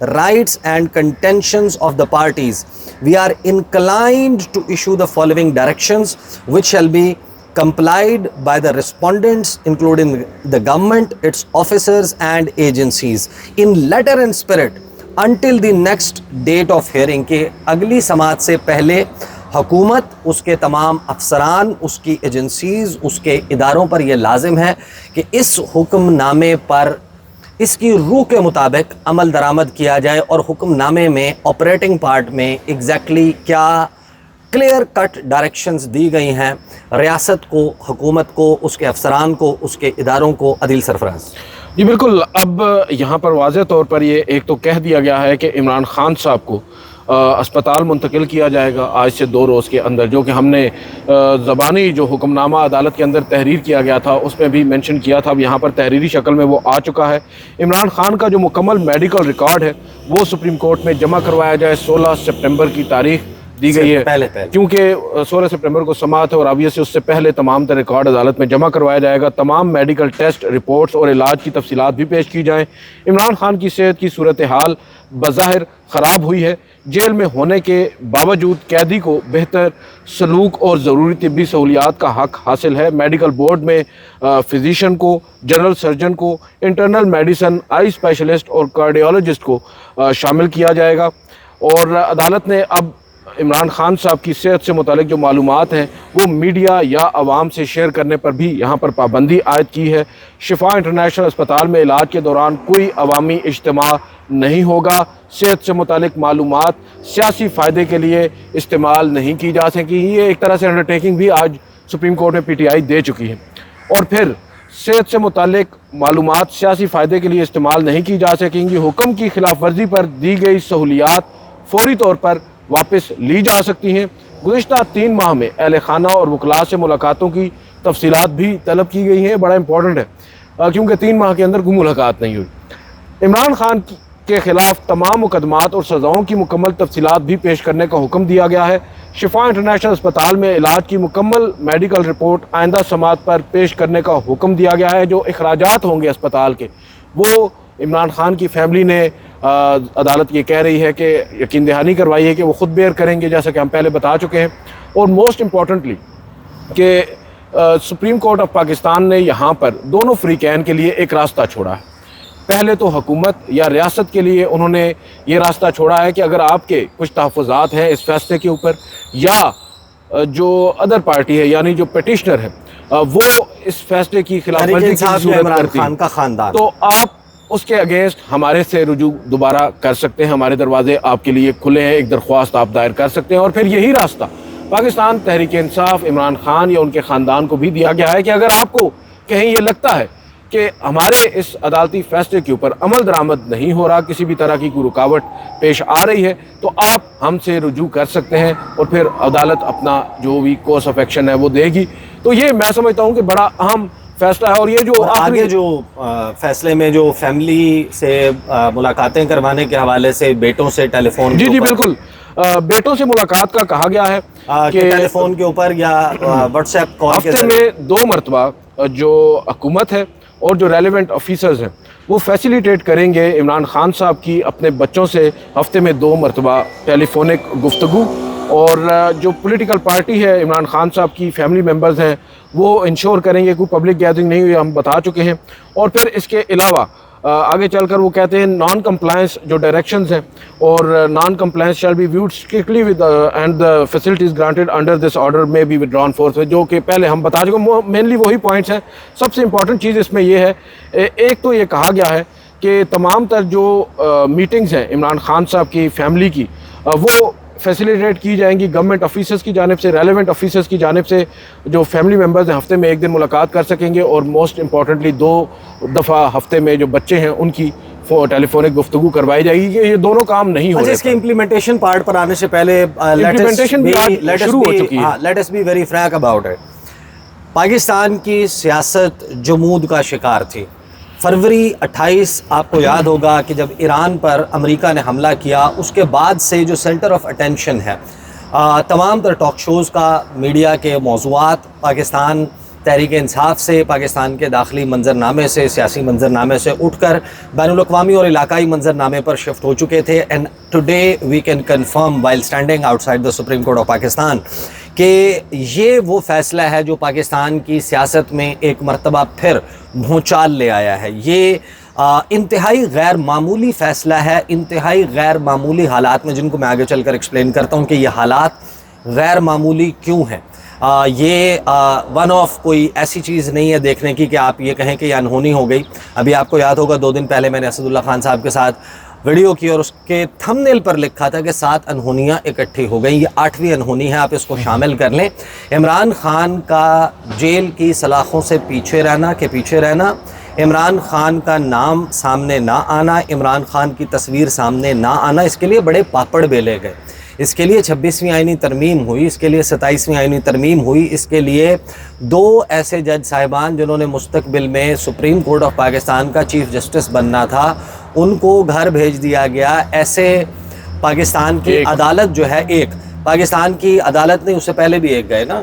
rights and contentions of the parties, we are inclined to issue the following directions which shall be complied by the respondents, including the government, its officers and agencies, in letter and spirit until the next date of hearing. کہ اگلی سماعت سے پہلے حکومت، اس کے تمام افسران، اس کی ایجنسیز، اس کے اداروں پر یہ لازم ہے کہ اس حکم نامے پر اس کی روح کے مطابق عمل درآمد کیا جائے، اور حکم نامے میں آپریٹنگ پارٹ میں ایگزیکٹلی کیا کلیئر کٹ ڈائریکشنز دی گئی ہیں ریاست کو، حکومت کو، اس کے افسران کو، اس کے اداروں کو. عدیل سرفراز. جی بالکل. اب یہاں پر واضح طور پر یہ ایک تو کہہ دیا گیا ہے کہ عمران خان صاحب کو اسپتال منتقل کیا جائے گا آج سے 2 روز کے اندر، جو کہ ہم نے زبانی جو حکم نامہ عدالت کے اندر تحریر کیا گیا تھا اس میں بھی مینشن کیا تھا. اب یہاں پر تحریری شکل میں وہ آ چکا ہے. عمران خان کا جو مکمل میڈیکل ریکارڈ ہے وہ سپریم کورٹ میں جمع کروایا جائے. 16 سپٹمبر کی تاریخ دی گئی ہے، پہلے کیونکہ 16 سپٹمبر کو سماعت ہے اور ابھی سے اس سے پہلے تمام تر ریکارڈ عدالت میں جمع کروایا جائے گا. تمام میڈیکل ٹیسٹ، رپورٹس اور علاج کی تفصیلات بھی پیش کی جائیں. عمران خان کی صحت کی صورتحال بظاہر خراب ہوئی ہے. جیل میں ہونے کے باوجود قیدی کو بہتر سلوک اور ضروری طبی سہولیات کا حق حاصل ہے. میڈیکل بورڈ میں فزیشین کو، جنرل سرجن کو، انٹرنل میڈیسن، آئی اسپیشلسٹ اور کارڈیولوجسٹ کو شامل کیا جائے گا. اور عدالت نے اب عمران خان صاحب کی صحت سے متعلق جو معلومات ہیں وہ میڈیا یا عوام سے شیئر کرنے پر بھی یہاں پر پابندی عائد کی ہے. شفا انٹرنیشنل اسپتال میں علاج کے دوران کوئی عوامی اجتماع نہیں ہوگا. صحت سے متعلق معلومات سیاسی فائدے کے لیے استعمال نہیں کی جا سکیں. یہ ایک طرح سے انڈرٹیکنگ بھی آج سپریم کورٹ میں PTI دے چکی ہے. اور پھر صحت سے متعلق معلومات سیاسی فائدے کے لیے استعمال نہیں کی جا سکیں گی. حکم کی خلاف ورزی پر دی گئی سہولیات فوری طور پر واپس لی جا سکتی ہیں. گزشتہ 3 ماہ میں اہل خانہ اور وکلاء سے ملاقاتوں کی تفصیلات بھی طلب کی گئی ہیں. بڑا امپورٹنٹ ہے کیونکہ 3 ماہ کے اندر کوئی ملاقات نہیں ہوئی. عمران خان کے خلاف تمام مقدمات اور سزاؤں کی مکمل تفصیلات بھی پیش کرنے کا حکم دیا گیا ہے. شفا انٹرنیشنل اسپتال میں علاج کی مکمل میڈیکل رپورٹ آئندہ سماعت پر پیش کرنے کا حکم دیا گیا ہے. جو اخراجات ہوں گے اسپتال کے وہ عمران خان کی فیملی نے عدالت یہ کہہ رہی ہے کہ یقین دہانی کروائی ہے کہ وہ خود بیئر کریں گے، جیسا کہ ہم پہلے بتا چکے ہیں. اور موسٹ امپورٹنٹلی کہ سپریم کورٹ آف پاکستان نے یہاں پر دونوں فریقین کے لیے ایک راستہ چھوڑا ہے. پہلے تو حکومت یا ریاست کے لیے انہوں نے یہ راستہ چھوڑا ہے کہ اگر آپ کے کچھ تحفظات ہیں اس فیصلے کے اوپر، یا جو ادر پارٹی ہے یعنی جو پیٹیشنر ہے وہ اس فیصلے کی خلاف ورزی کی صورت کرتی ہے، تو آپ اس کے اگینسٹ ہمارے سے رجوع دوبارہ کر سکتے ہیں. ہمارے دروازے آپ کے لیے کھلے ہیں. ایک درخواست آپ دائر کر سکتے ہیں. اور پھر یہی راستہ پاکستان تحریک انصاف، عمران خان یا ان کے خاندان کو بھی دیا گیا ہے کہ اگر آپ کو کہیں یہ لگتا ہے کہ ہمارے اس عدالتی فیصلے کے اوپر عمل درآمد نہیں ہو رہا، کسی بھی طرح کی کوئی رکاوٹ پیش آ رہی ہے، تو آپ ہم سے رجوع کر سکتے ہیں اور پھر عدالت اپنا جو بھی کورس آف ایکشن ہے وہ دے گی. تو یہ میں سمجھتا ہوں کہ بڑا اہم فیصلہ ہے. اور یہ جو آگے جو فیصلے میں جو فیملی سے ملاقاتیں کروانے کے حوالے سے بیٹوں سے ٹیلی فون، جی بالکل، بیٹوں سے ملاقات کا کہا گیا ہے کہ ٹیلی فون کے اوپر یا واٹس ایپ کال کے ہفتے میں 2 مرتبہ جو حکومت ہے اور جو ریلیونٹ آفیسرز ہیں وہ فیسیلیٹیٹ کریں گے عمران خان صاحب کی اپنے بچوں سے ہفتے میں 2 مرتبہ ٹیلی فونک گفتگو. اور جو پولیٹیکل پارٹی ہے عمران خان صاحب کی فیملی ممبرز ہیں وہ انشور کریں گے کوئی پبلک گیدرنگ نہیں ہوئی، ہم بتا چکے ہیں. اور پھر اس کے علاوہ آگے چل کر وہ کہتے ہیں نان کمپلائنس جو ڈائریکشنز ہیں، اور non compliance shall be viewed strictly with and the facilities granted under this order میں بی ودران فورس، جو کہ پہلے ہم بتا چکے ہیں. مینلی وہی پوائنٹس ہیں. سب سے امپورٹنٹ چیز اس میں یہ ہے، ایک تو یہ کہا گیا ہے کہ تمام تر جو میٹنگز ہیں عمران خان صاحب کی فیملی کی وہ فیسیلیٹیٹ کی جائیں گی گورنمنٹ آفیسرز کی جانب سے، ریلیونٹ آفیسرز کی جانب سے. جو فیملی ممبرز ہیں ہفتے میں 1 دن ملاقات کر سکیں گے. اور موسٹ امپورٹنٹلی 2 دفعہ ہفتے میں جو بچے ہیں ان کی ٹیلی فونک گفتگو کروائی جائے گی. یہ دونوں کام نہیں ہو رہے. اس کے امپلیمنٹیشن پارٹ پر آنے سے پہلے let us be very frank about it. Pakistan کی سیاست جمود کا شکار تھی. فروری 28 آپ کو یاد ہوگا کہ جب ایران پر امریکہ نے حملہ کیا، اس کے بعد سے جو سینٹر آف اٹینشن ہے تمام تر ٹاک شوز کا، میڈیا کے موضوعات پاکستان تحریک انصاف سے، پاکستان کے داخلی منظرنامے سے، سیاسی منظرنامے سے اٹھ کر بین الاقوامی اور علاقائی منظرنامے پر شفٹ ہو چکے تھے. And today we can confirm while standing outside the supreme court of Pakistan کہ یہ وہ فیصلہ ہے جو پاکستان کی سیاست میں ایک مرتبہ پھر بھونچال لے آیا ہے. یہ انتہائی غیر معمولی فیصلہ ہے, انتہائی غیر معمولی حالات میں, جن کو میں آگے چل کر ایکسپلین کرتا ہوں کہ یہ حالات غیر معمولی کیوں ہیں. یہ ون آف کوئی ایسی چیز نہیں ہے دیکھنے کی کہ آپ یہ کہیں کہ یہ انہونی ہو گئی. ابھی آپ کو یاد ہوگا 2 دن پہلے میں نے اسد اللہ خان صاحب کے ساتھ ویڈیو کی اور اس کے تھم نیل پر لکھا تھا کہ 7 انہونیاں اکٹھی ہو گئیں. یہ 8ویں انہونی ہے, آپ اس کو شامل کر لیں. عمران خان کا جیل کی سلاخوں سے پیچھے رہنا, عمران خان کا نام سامنے نہ آنا, عمران خان کی تصویر سامنے نہ آنا, اس کے لیے بڑے پاپڑ بیلے گئے. اس کے لیے 26ویں آئینی ترمیم ہوئی, اس کے لیے 27ویں آئینی ترمیم ہوئی, اس کے لیے 2 ایسے جج صاحبان جنہوں نے مستقبل میں سپریم کورٹ آف پاکستان کا چیف جسٹس بننا تھا, ان کو گھر بھیج دیا گیا. ایسے پاکستان کی عدالت جو ہے, ایک پاکستان کی عدالت نہیں, اس سے پہلے بھی ایک گئے نا,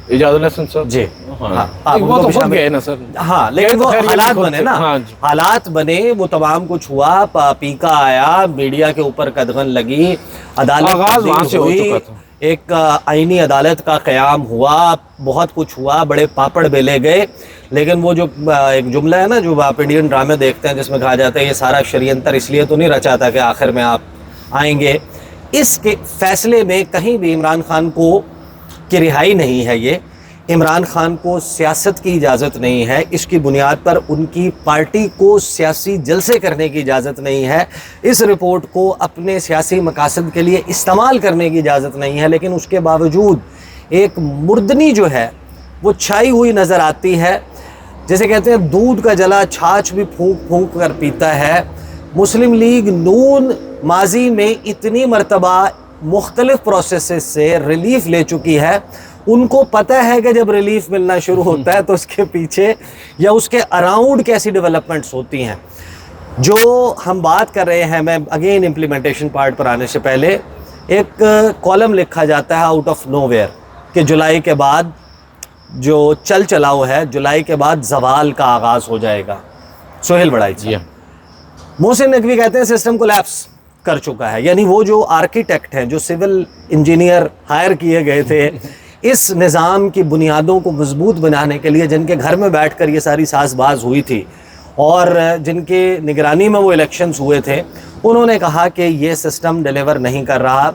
اجازت الحسن صاحب جی, وہ تو خود گئے نا سر. ہاں لیکن وہ حالات بنے نا, حالات بنے, وہ تمام کچھ ہوا, پیکا آیا, میڈیا کے اوپر قدغن لگی, عدالت ہوئی, ایک آئینی عدالت کا قیام ہوا, بہت کچھ ہوا, بڑے پاپڑ بیلے گئے. لیکن وہ جو ایک جملہ ہے نا جو آپ انڈین ڈرامے دیکھتے ہیں جس میں کہا جاتا ہے یہ سارا شریعنتر اس لیے تو نہیں رچا تھا کہ آخر میں آپ آئیں گے, اس کے فیصلے میں کہیں بھی عمران خان کو کی رہائی نہیں ہے. یہ عمران خان کو سیاست کی اجازت نہیں ہے, اس کی بنیاد پر ان کی پارٹی کو سیاسی جلسے کرنے کی اجازت نہیں ہے, اس رپورٹ کو اپنے سیاسی مقاصد کے لیے استعمال کرنے کی اجازت نہیں ہے. لیکن اس کے باوجود ایک مردنی جو ہے وہ چھائی ہوئی نظر آتی ہے. جیسے کہتے ہیں دودھ کا جلا چھاچھ بھی پھونک پھونک کر پیتا ہے. مسلم لیگ نون ماضی میں اتنی مرتبہ مختلف پروسیسز سے ریلیف لے چکی ہے, ان کو پتہ ہے کہ جب ریلیف ملنا شروع ہوتا ہے تو اس کے پیچھے یا اس کے اراؤنڈ کیسی ڈیولپمنٹس ہوتی ہیں. جو ہم بات کر رہے ہیں, میں اگین امپلیمنٹیشن پارٹ پر آنے سے پہلے ایک کالم لکھا جاتا ہے آؤٹ آف نو ویئر کہ جولائی کے بعد جو چلاؤ ہے, جولائی کے بعد زوال کا آغاز ہو جائے گا. سہیل بڑائی جی, محسن نقوی کہتے ہیں سسٹم کولیپس کر چکا ہے. یعنی وہ جو آرکیٹیکٹ ہیں, جو سول انجینئر ہائر کیے گئے تھے اس نظام کی بنیادوں کو مضبوط بنانے کے لیے, جن کے گھر میں بیٹھ کر یہ ساری ساز باز ہوئی تھی اور جن کے نگرانی میں وہ الیکشنز ہوئے تھے, انہوں نے کہا کہ یہ سسٹم ڈیلیور نہیں کر رہا.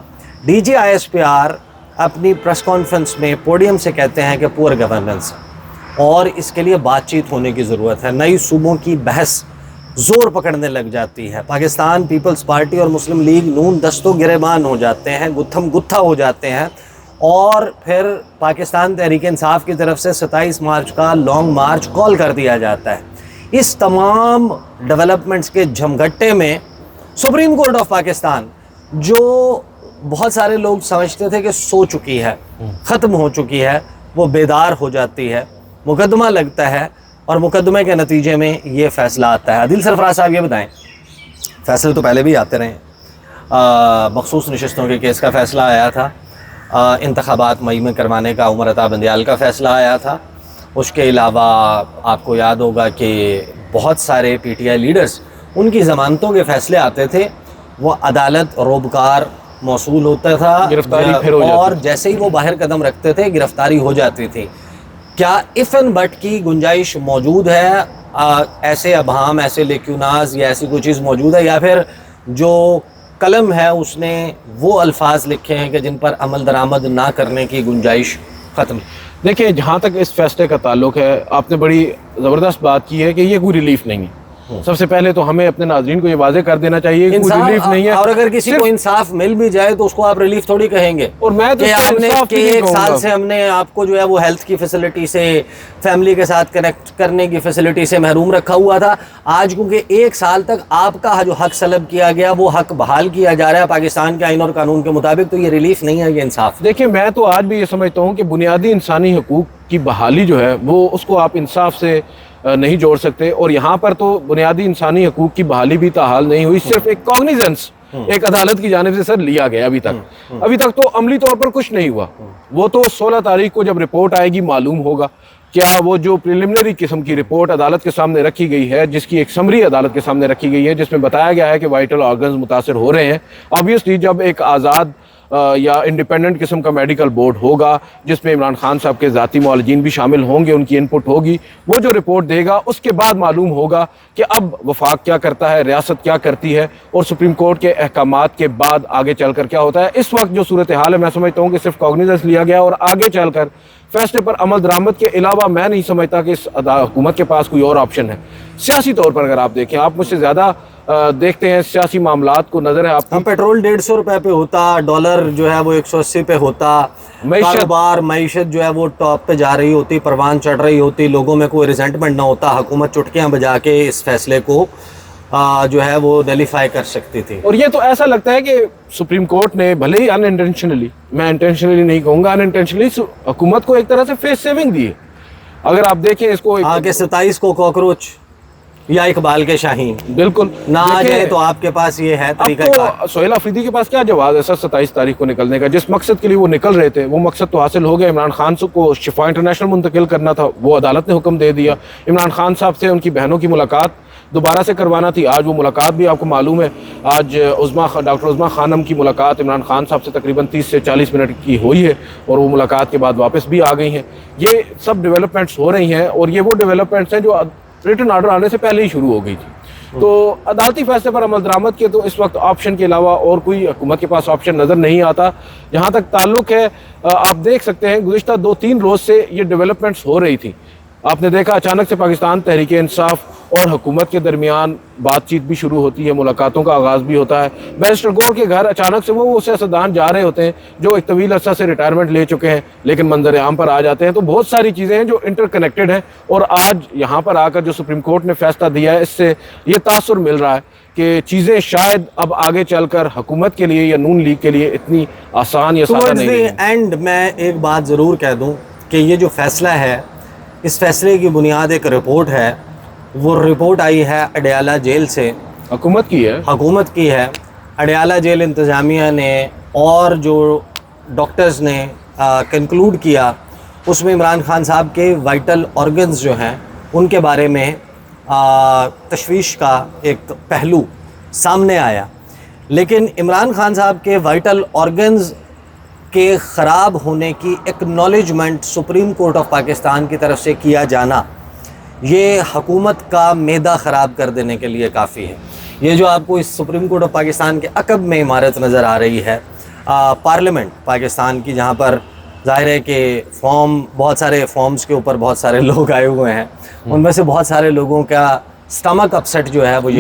D G I S P R اپنی پریس کانفرنس میں پوڈیم سے کہتے ہیں کہ پور گورننس, اور اس کے لیے بات چیت ہونے کی ضرورت ہے. نئی صوبوں کی بحث زور پکڑنے لگ جاتی ہے. پاکستان پیپلز پارٹی اور مسلم لیگ نون دستوں گریبان ہو جاتے ہیں, گتھم گتھا ہو جاتے ہیں, اور پھر پاکستان تحریک انصاف کی طرف سے 27 مارچ کا لانگ مارچ کال کر دیا جاتا ہے. اس تمام ڈیولپمنٹس کے جھمگھٹے میں سپریم کورٹ آف پاکستان, جو بہت سارے لوگ سمجھتے تھے کہ سو چکی ہے, ختم ہو چکی ہے, وہ بیدار ہو جاتی ہے, مقدمہ لگتا ہے, اور مقدمے کے نتیجے میں یہ فیصلہ آتا ہے. عادل سرفراز صاحب یہ بتائیں, فیصلے تو پہلے بھی آتے رہے, مخصوص نشستوں کے کیس کا فیصلہ آیا تھا, انتخابات مئی میں کروانے کا عمر عطا بندیال کا فیصلہ آیا تھا, اس کے علاوہ آپ کو یاد ہوگا کہ بہت سارے P T I leaders in کی ضمانتوں کے فیصلے آتے تھے, وہ عدالت روبکار موصول ہوتا تھا, گرفتاری پھر ہو جاتی, اور جیسے ہی وہ باہر قدم رکھتے تھے گرفتاری ہو جاتی تھی. کیا اف اینڈ بٹ کی گنجائش موجود ہے, ایسے ابہام, ایسے لیکوناز یا ایسی کوئی چیز موجود ہے, یا پھر جو قلم ہے اس نے وہ الفاظ لکھے ہیں کہ جن پر عمل درآمد نہ کرنے کی گنجائش ختم؟ دیکھیں, جہاں تک اس فیصلے کا تعلق ہے, آپ نے بڑی زبردست بات کی ہے کہ یہ کوئی ریلیف نہیں ہے. سب سے پہلے تو ہمیں اپنے ناظرین کو یہ واضح کر دینا چاہیے کہ کوئی ریلیف نہیں ہے, اور اگر کسی کو انصاف مل بھی جائے تو اس کو آپ ریلیف تھوڑی کہیں گے. اور میں تو ایک سال سے ہم نے آپ کو جو ہے وہ ہیلتھ کی فیسلٹی سے, فیملی کے ساتھ کنیکٹ کرنے کی فیسلٹی سے محروم رکھا ہوا تھا. آج کیونکہ 1 سال تک آپ کا جو حق سلب کیا گیا وہ حق بحال کیا جا رہا ہے پاکستان کے آئین اور قانون کے مطابق, تو یہ ریلیف نہیں ہے, یہ انصاف. دیکھیں, میں تو آج بھی یہ سمجھتا ہوں کہ بنیادی انسانی حقوق کی بحالی جو ہے وہ اس کو آپ انصاف سے نہیں جوڑ سکتے, اور یہاں پر تو بنیادی انسانی حقوق کی بحالی بھی تاحال نہیں ہوئی, صرف ایک کاگنیزنس ایک عدالت کی جانب سے سر لیا گیا. ابھی تک تو عملی طور پر کچھ نہیں ہوا. وہ تو 16 تاریخ کو جب رپورٹ آئے گی معلوم ہوگا کیا وہ جو پریلیمنری قسم کی رپورٹ عدالت کے سامنے رکھی گئی ہے, جس کی ایک سمری عدالت کے سامنے رکھی گئی ہے, جس میں بتایا گیا ہے کہ وائٹل آرگنز متاثر ہو رہے ہیں. آبویسلی جب ایک آزاد یا انڈیپینڈنٹ قسم کا میڈیکل بورڈ ہوگا جس میں عمران خان صاحب کے ذاتی معالجین بھی شامل ہوں گے، ان کی انپٹ ہوگی، وہ جو رپورٹ دے گا اس کے بعد معلوم ہوگا کہ اب وفاق کیا کرتا ہے، ریاست کیا کرتی ہے، اور سپریم کورٹ کے احکامات کے بعد آگے چل کر کیا ہوتا ہے۔ اس وقت جو صورتحال ہے میں سمجھتا ہوں کہ صرف کاگنیزنس لیا گیا، اور آگے چل کر فیصلے پر عمل درآمد کے علاوہ میں نہیں سمجھتا کہ اس حکومت کے پاس کوئی اور آپشن ہے۔ سیاسی طور پر اگر آپ دیکھیں، آپ مجھ سے زیادہ دیکھتے ہیں سیاسی معاملات کو، نظر ہے آپ ہم پیٹرول 150 روپے پہ ہوتا، ڈالر جو ہے وہ 180 پہ ہوتا، کاروبار معیشت جو ہے وہ ٹاپ پہ جا رہی ہوتی، پروان چڑھ رہی ہوتی، لوگوں میں کوئی ریزنٹمنٹ نہ ہوتا، حکومت چٹکیاں بجا کے اس فیصلے کو جو ہے وہ نلیفائی کر سکتی تھی۔ اور یہ تو ایسا لگتا ہے کہ سپریم کورٹ نے بھلے ہی ان انٹینشنلی، میں انٹینشنلی نہیں کہوں گا، ان انٹینشنلی حکومت کو ایک طرح سے فیس سیونگ دی ہے۔ اگر آپ دیکھیں اس کو آگے 27 کو کاکروچ یا اقبال کے شاہین بالکل نہ آ جائے تو آپ کے پاس یہ ہے طریقہ کار۔ تو سہیل آفریدی کے پاس کیا جواز ہے سر 27 تاریخ کو نکلنے کا؟ جس مقصد کے لیے وہ نکل رہے تھے وہ مقصد تو حاصل ہو گیا۔ عمران خان کو شفا انٹرنیشنل منتقل کرنا تھا، وہ عدالت نے حکم دے دیا۔ عمران خان صاحب سے ان کی بہنوں کی ملاقات دوبارہ سے کروانا تھی، آج وہ ملاقات بھی آپ کو معلوم ہے، آج ڈاکٹر عظمیٰ خانم کی ملاقات عمران خان صاحب سے تقریباً 30 سے 40 منٹ کی ہوئی ہے، اور وہ ملاقات کے بعد واپس بھی آ گئی ہیں۔ یہ سب ڈیولپمنٹس ہو رہی ہیں، اور یہ وہ ڈیولپمنٹس ہیں جو ریٹن آرڈر آنے سے پہلے ہی شروع ہو گئی تھی۔ تو عدالتی فیصلے پر عمل درآمد کے تو اس وقت آپشن کے علاوہ اور کوئی حکومت کے پاس آپشن نظر نہیں آتا۔ جہاں تک تعلق ہے، آپ دیکھ سکتے ہیں گزشتہ 2-3 روز سے یہ ڈیولپمنٹس ہو رہی تھی۔ آپ نے دیکھا اچانک سے پاکستان تحریک انصاف اور حکومت کے درمیان بات چیت بھی شروع ہوتی ہے، ملاقاتوں کا آغاز بھی ہوتا ہے۔ بیرسٹر گور کے گھر اچانک سے وہ سیاستدان جا رہے ہوتے ہیں جو ایک طویل عرصہ سے ریٹائرمنٹ لے چکے ہیں لیکن منظر عام پر آ جاتے ہیں۔ تو بہت ساری چیزیں ہیں جو انٹر کنیکٹڈ ہیں، اور آج یہاں پر آ کر جو سپریم کورٹ نے فیصلہ دیا ہے اس سے یہ تاثر مل رہا ہے کہ چیزیں شاید اب آگے چل کر حکومت کے لیے یا نون لیگ کے لیے اتنی آسان یا سادہ نہیں ہیں۔ اینڈ میں ایک بات ضرور کہہ دوں کہ یہ جو فیصلہ ہے، اس فیصلے کی بنیاد ایک رپورٹ ہے۔ وہ رپورٹ آئی ہے اڈیالہ جیل سے، حکومت کی ہے۔ اڈیالہ جیل انتظامیہ نے اور جو ڈاکٹرز نے کنکلوڈ کیا، اس میں عمران خان صاحب کے وائٹل آرگنز جو ہیں ان کے بارے میں تشویش کا ایک پہلو سامنے آیا۔ لیکن عمران خان صاحب کے وائٹل آرگنز کے خراب ہونے کی acknowledgement supreme court of Pakistan کی طرف سے کیا جانا، یہ حکومت کا معدہ خراب کر دینے کے لیے کافی ہے۔ یہ جو آپ کو اس سپریم کورٹ آف پاکستان کے عقب میں عمارت نظر آ رہی ہے، پارلیمنٹ پاکستان کی، جہاں پر ظاہر ہے کہ بہت سارے فارمز کے اوپر بہت سارے لوگ آئے ہوئے ہیں، ان میں سے بہت سارے لوگوں کا سٹمک اپسیٹ جو ہے وہ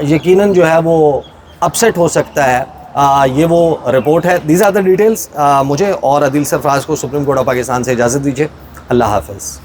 یقیناً جو ہے وہ اپسیٹ ہو سکتا ہے۔ یہ وہ رپورٹ ہے۔ These are the details. مجھے اور عدیل سرفراز کو سپریم کورٹ آف پاکستان سے اجازت دیجیے۔ اللہ حافظ۔